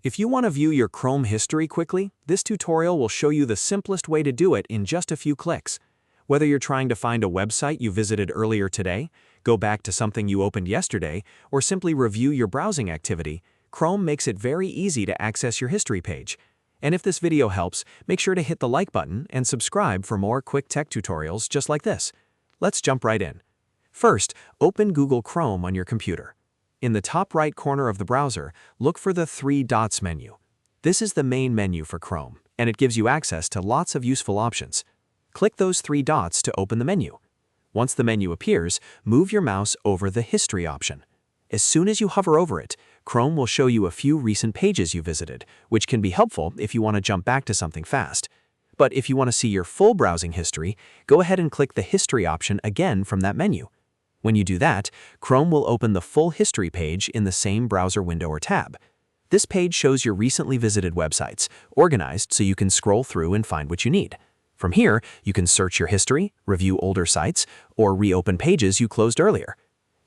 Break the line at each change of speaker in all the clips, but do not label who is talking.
If you want to view your Chrome history quickly, this tutorial will show you the simplest way to do it in just a few clicks. Whether you're trying to find a website you visited earlier today, go back to something you opened yesterday, or simply review your browsing activity, Chrome makes it very easy to access your history page. And if this video helps, make sure to hit the like button and subscribe for more quick tech tutorials just like this. Let's jump right in. First, open Google Chrome on your computer. In the top right corner of the browser, look for the three dots menu. This is the main menu for Chrome, and it gives you access to lots of useful options. Click those three dots to open the menu. Once the menu appears, move your mouse over the History option. As soon as you hover over it, Chrome will show you a few recent pages you visited, which can be helpful if you want to jump back to something fast. But if you want to see your full browsing history, go ahead and click the History option again from that menu. When you do that, Chrome will open the full history page in the same browser window or tab. This page shows your recently visited websites, organized so you can scroll through and find what you need. From here, you can search your history, review older sites, or reopen pages you closed earlier.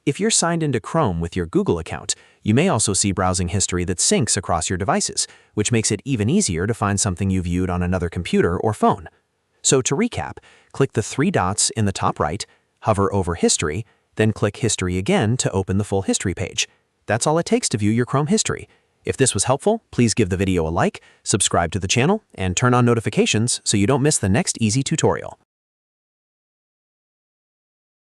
If you're signed into Chrome with your Google account, you may also see browsing history that syncs across your devices, which makes it even easier to find something you viewed on another computer or phone. So to recap, click the three dots in the top right, hover over History, then click History again to open the full history page. That's all it takes to view your Chrome history. If this was helpful, please give the video a like, subscribe to the channel, and turn on notifications so you don't miss the next easy tutorial.